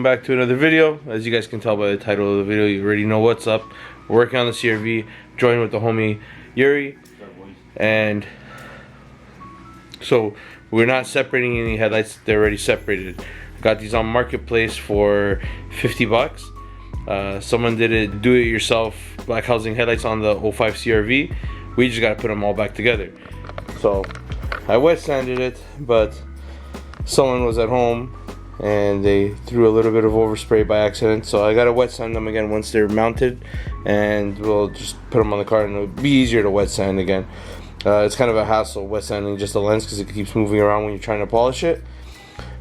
back to another video. As you guys can tell by the title of the video, you already know what's up. We're working on the CRV, joined with the homie Yuri, and so we're not separating any headlights. They're already separated. Got these on Marketplace for 50 bucks. Someone did it do-it-yourself black housing headlights on the 05 CRV. We just gotta put them all back together. So I wet sanded it, but someone was at home and they threw a little bit of overspray by accident, so I gotta wet sand them again once they're mounted, and we'll just put them on the car and it'll be easier to wet sand again. It's kind of a hassle wet sanding just the lens because it keeps moving around when you're trying to polish it.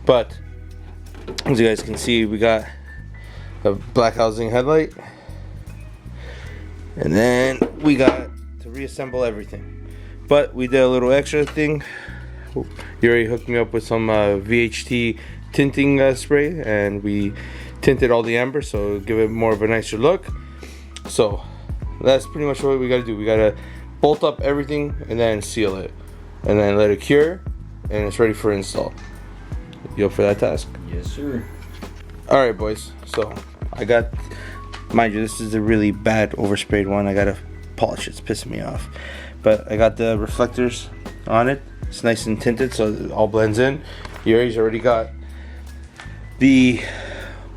But as you guys can see, we got a black housing headlight, and then we got to reassemble everything. But we did a little extra thing. Yuri hooked me up with some VHT tinting spray, and we tinted all the amber so give it more of a nicer look. So that's pretty much what we gotta do. We gotta bolt up everything and then seal it and then let it cure, and it's ready for install. You up for that task? Yes, sir. Alright, boys, so I got, mind you, this is a really bad oversprayed one. I gotta polish it, it's pissing me off. But I got the reflectors on it. It's nice and tinted so it all blends in. Yuri's already got the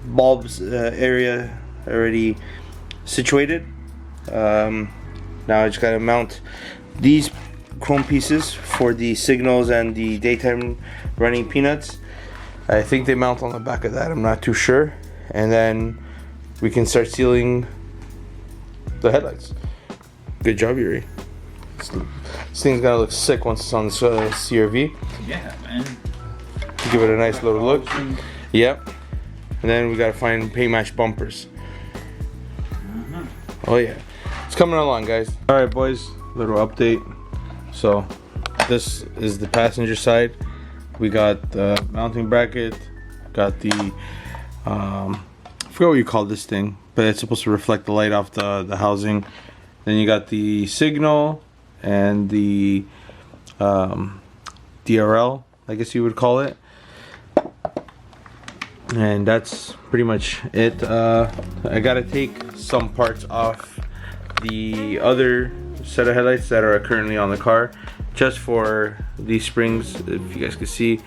bulbs area already situated. Now I just gotta mount these chrome pieces for the signals and the daytime running peanuts. I think they mount on the back of that, I'm not too sure. And then we can start sealing the headlights. Good job, Yuri. This thing's gonna look sick once it's on this CRV. Yeah, man. Give it a nice little look. Yep. And then we gotta find paint match bumpers. Oh yeah, it's coming along, guys. All right, boys. Little update. So this is the passenger side. We got the mounting bracket. Got the I forgot what you call this thing, but it's supposed to reflect the light off the housing. Then you got the signal and the DRL, I guess you would call it. And that's pretty much it. I gotta take some parts off the other set of headlights that are currently on the car, just for these springs. If you guys can see,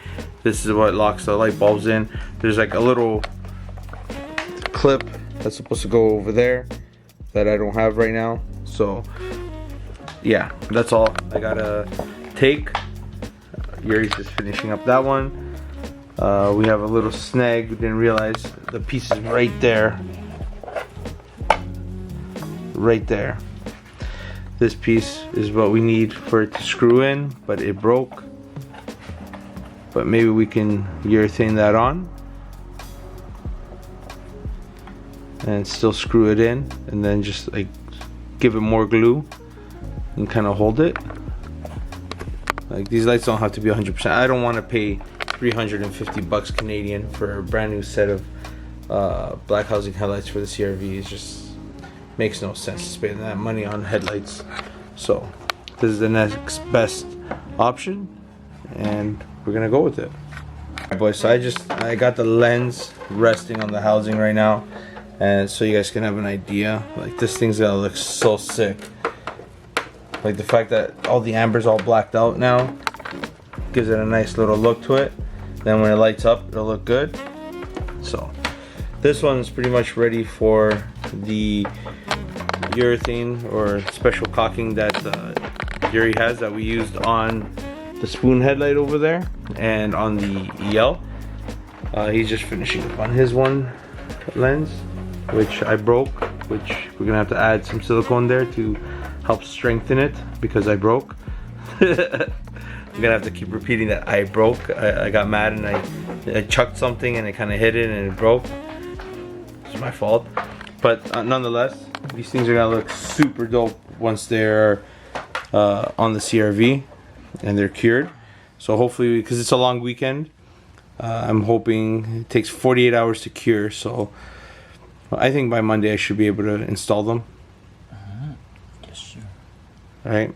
this is what locks the light bulbs in. There's like a little clip that's supposed to go over there that I don't have right now. So yeah, that's all I gotta take. Yuri's just finishing up that one. We have a little snag. We didn't realize the piece is right there. Right there. This piece is what we need for it to screw in, but it broke. But maybe we can urethane that on and still screw it in, and then just like give it more glue and kind of hold it. Like, these lights don't have to be 100%. I don't want to pay 350 bucks Canadian for a brand new set of black housing headlights for the CRV. It just makes no sense to spend that money on headlights. So this is the next best option, and we're gonna go with it. Alright, boys, so I got the lens resting on the housing right now, and so you guys can have an idea. Like, this thing's gonna look so sick. Like, the fact that all the amber's all blacked out now gives it a nice little look to it. Then when it lights up, it'll look good. So this one's pretty much ready for the urethane or special caulking that Yuri has, that we used on the spoon headlight over there and on the EL. He's just finishing up on his one lens, which I broke, which we're gonna have to add some silicone there to help strengthen it because I broke. I'm gonna have to keep repeating that I broke. I got mad and I chucked something and it kind of hit it and it broke. It's my fault. But nonetheless, these things are gonna look super dope once they're on the CRV and they're cured. So hopefully, because it's a long weekend, I'm hoping it takes 48 hours to cure. So I think by Monday I should be able to install them. Yes, sir. Alright.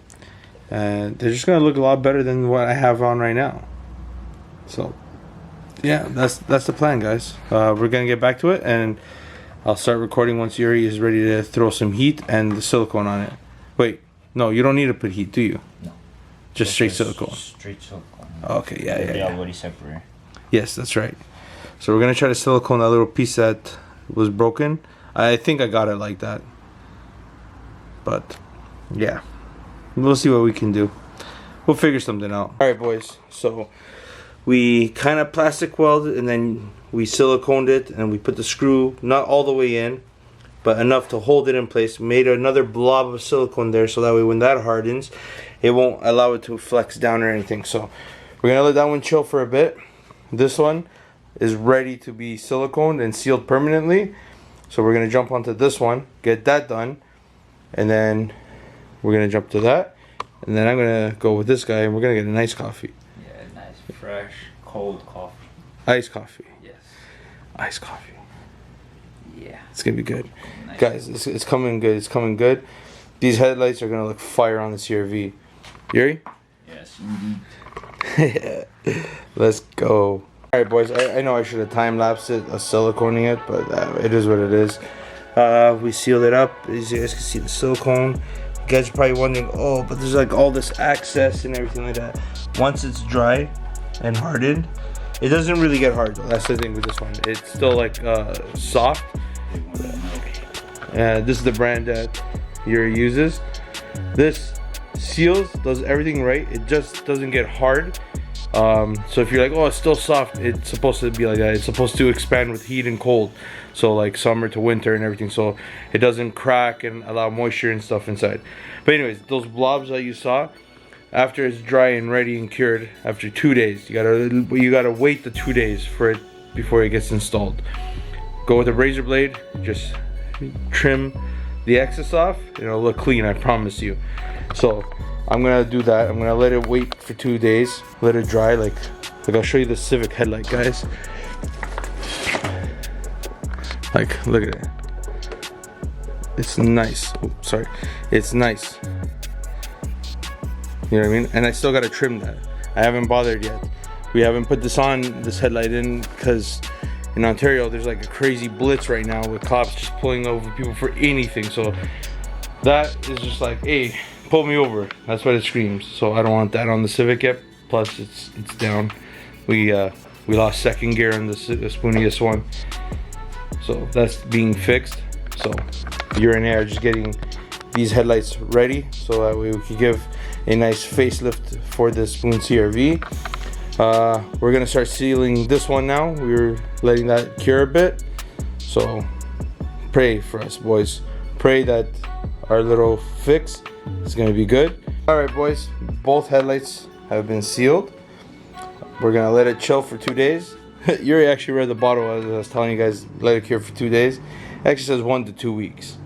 And they're just gonna look a lot better than what I have on right now. So yeah, that's the plan, guys. We're gonna get back to it, and I'll start recording once Yuri is ready to throw some heat and the silicone on it. Wait, no, you don't need to put heat, do you? No. Just straight silicone. Straight silicone. Okay, yeah. They already separate. Yes, that's right. So we're gonna try to silicone that little piece that was broken. I think I got it like that. But yeah, we'll see what we can do. We'll figure something out. All right, boys. So we kind of plastic welded, and then we siliconed it, and we put the screw not all the way in, but enough to hold it in place. Made another blob of silicone there, so that way when that hardens, it won't allow it to flex down or anything. So we're gonna let that one chill for a bit. This one is ready to be siliconed and sealed permanently. So we're gonna jump onto this one, get that done, and then we're gonna jump to that, and then I'm gonna go with this guy, and we're gonna get a nice coffee. Yeah, nice, fresh, cold coffee. Iced coffee. Yes. Iced coffee. Yeah. It's gonna be good. Nice. Guys, it's coming good. It's coming good. These headlights are gonna look fire on the CRV. Yuri? Yes, indeed. Let's go. Alright, boys. I know I should have time-lapsed it, siliconing it, but it is what it is. We sealed it up. As you guys can see the silicone. You guys are probably wondering, oh, but there's like all this access and everything like that. Once it's dry and hardened, it doesn't really get hard though. That's the thing with this one. It's still like soft. This is the brand that Yuri uses. This seals, does everything right. It just doesn't get hard. So if you're like, oh, it's still soft, it's supposed to be like that. It's supposed to expand with heat and cold. So like summer to winter and everything. So it doesn't crack and allow moisture and stuff inside. But anyways, those blobs that you saw, after it's dry and ready and cured, after 2 days, you gotta wait the 2 days for it before it gets installed. Go with a razor blade, just trim the excess off, and it'll look clean, I promise you. So I'm gonna do that. I'm gonna let it wait for 2 days, let it dry. Like I'll show you the Civic headlight, guys. Like, look at it. It's nice. Oh, sorry. It's nice. You know what I mean? And I still gotta trim that. I haven't bothered yet. We haven't put this headlight in, because in Ontario there's like a crazy blitz right now with cops just pulling over people for anything. So that is just like, hey, pull me over. That's what it screams. So I don't want that on the Civic yet. Plus it's down. We lost second gear on the spooniest one. So that's being fixed. So Yuri and I are just getting these headlights ready, so that way we can give a nice facelift for the Spoon CRV. We're gonna start sealing this one now. We're letting that cure a bit. So pray for us, boys. Pray that our little fix is gonna be good. All right, boys. Both headlights have been sealed. We're gonna let it chill for 2 days. Yuri actually read the bottle as I was telling you guys, let it cure for 2 days. It actually says 1 to 2 weeks.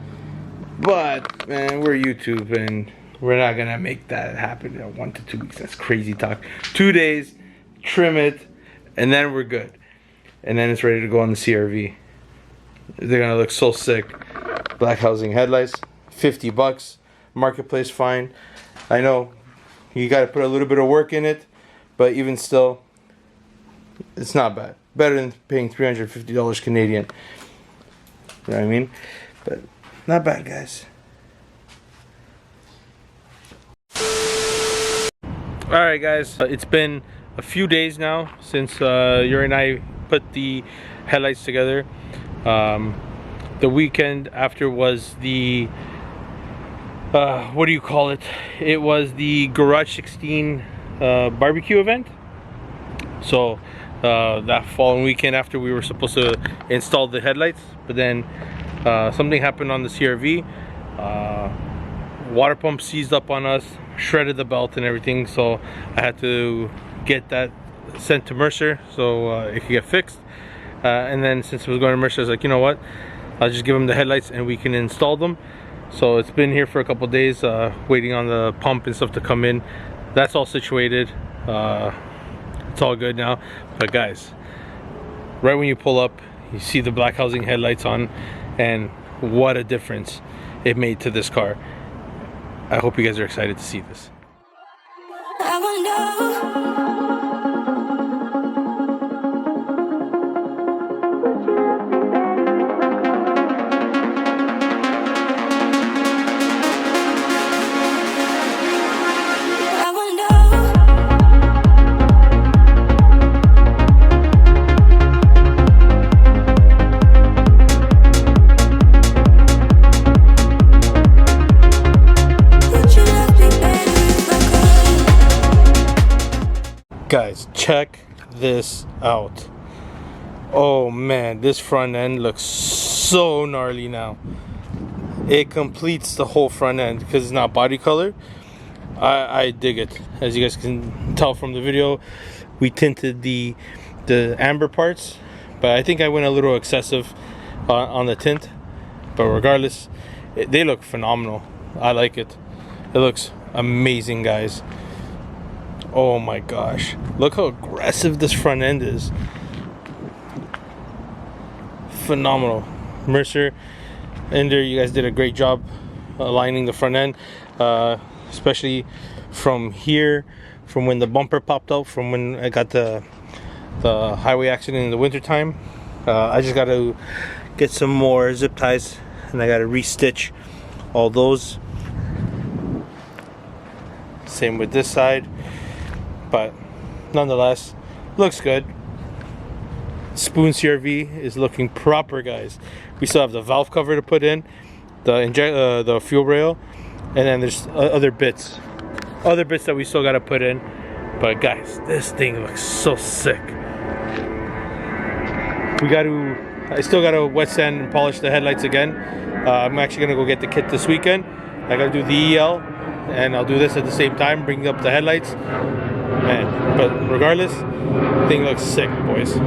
But man, we're YouTube and we're not gonna make that happen in 1 to 2 weeks. That's crazy talk. 2 days, trim it, and then we're good. And then it's ready to go on the CRV. They're gonna look so sick. Black housing headlights, $50. Marketplace fine. I know you gotta put a little bit of work in it, but even still, it's not bad. Better than paying $350 Canadian. You know what I mean? But not bad, guys. Alright, guys. It's been a few days now since Yuri and I put the headlights together. The weekend after was the what do you call it? It was the Garage 16 barbecue event. So that following weekend after, we were supposed to install the headlights, but then something happened on the CRV. Water pump seized up on us, shredded the belt and everything, so I had to get that sent to Mercer so it could get fixed. And then since it was going to Mercer, I was like, you know what, I'll just give them the headlights and we can install them. So it's been here for a couple days, waiting on the pump and stuff to come in. That's all situated. It's all good now. But guys, right when you pull up, you see the black housing headlights on, and what a difference it made to this car. I hope you guys are excited to see this. check this out. Oh man, this front end looks so gnarly now. It completes the whole front end because it's not body color. I dig it. As you guys can tell from the video, we tinted the amber parts, but I think I went a little excessive on the tint. But regardless, they look phenomenal. I like it. It looks amazing, guys. Oh my gosh, look how aggressive this front end is. Phenomenal. Mercer, Ender, you guys did a great job aligning the front end, especially from here, from when the bumper popped out, from when I got the highway accident in the winter time. I just got to get some more zip ties, and I got to restitch all those. Same with this side, but nonetheless, looks good. Spoon CRV is looking proper, guys. We still have the valve cover to put in, the fuel rail, and then there's other bits that we still got to put in. But guys, this thing looks so sick. I still got to wet sand and polish the headlights again. I'm actually gonna go get the kit this weekend. I gotta do the EL, and I'll do this at the same time, bring up the headlights. Man, but regardless, the thing looks sick, boys.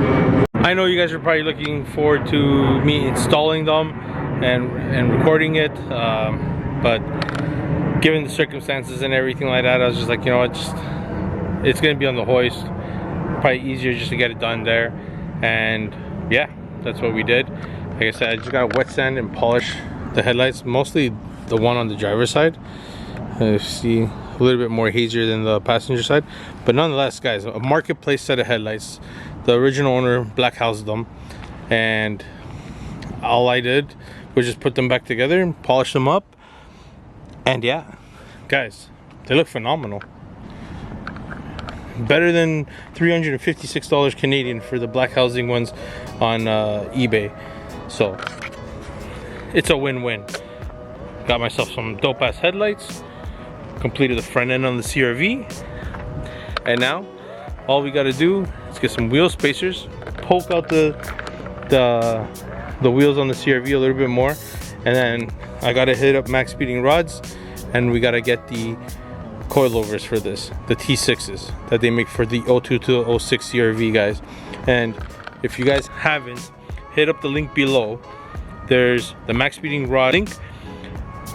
I know you guys are probably looking forward to me installing them and recording it, but given the circumstances and everything like that, I was just like, you know what, it's gonna be on the hoist. Probably easier just to get it done there, and yeah, that's what we did. Like I said, I just gotta wet sand and polish the headlights, mostly the one on the driver's side. You see a little bit more hazier than the passenger side, but nonetheless, guys, a marketplace set of headlights. The original owner black housed them, and all I did was just put them back together and polish them up, and yeah, guys, they look phenomenal. Better than $356 Canadian for the black housing ones on eBay. So it's a win-win. Got myself some dope ass headlights, completed the front end on the CRV, and now all we got to do is get some wheel spacers, poke out the wheels on the CRV a little bit more, and then I got to hit up Maxspeedingrods, and we got to get the coilovers for this, the T6s that they make for the 02 to 06 CRV, guys. And if you guys haven't, hit up the link below. There's the Maxspeedingrod link.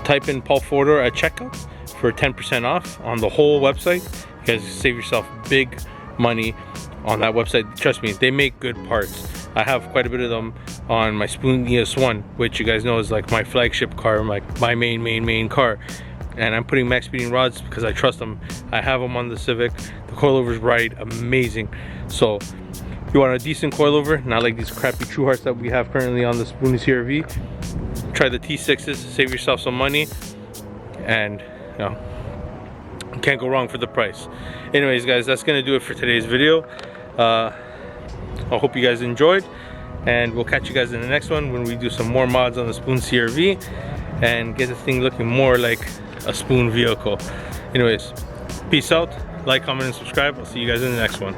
Type in Paul Fodor at checkout for 10% off on the whole website. You guys save yourself big money on that website. Trust me, they make good parts. I have quite a bit of them on my Spoon ES1, which you guys know is like my flagship car, my main car. And I'm putting Maxspeedingrods because I trust them. I have them on the Civic. The coilovers ride amazing. So if you want a decent coilover, not like these crappy True Hearts that we have currently on the Spoon CRV, try the T6s, save yourself some money, and you know, you can't go wrong for the price. Anyways, guys, that's gonna do it for today's video. I hope you guys enjoyed, and we'll catch you guys in the next one when we do some more mods on the Spoon CRV and get the thing looking more like a Spoon vehicle. Anyways, peace out, like, comment, and subscribe. I'll see you guys in the next one.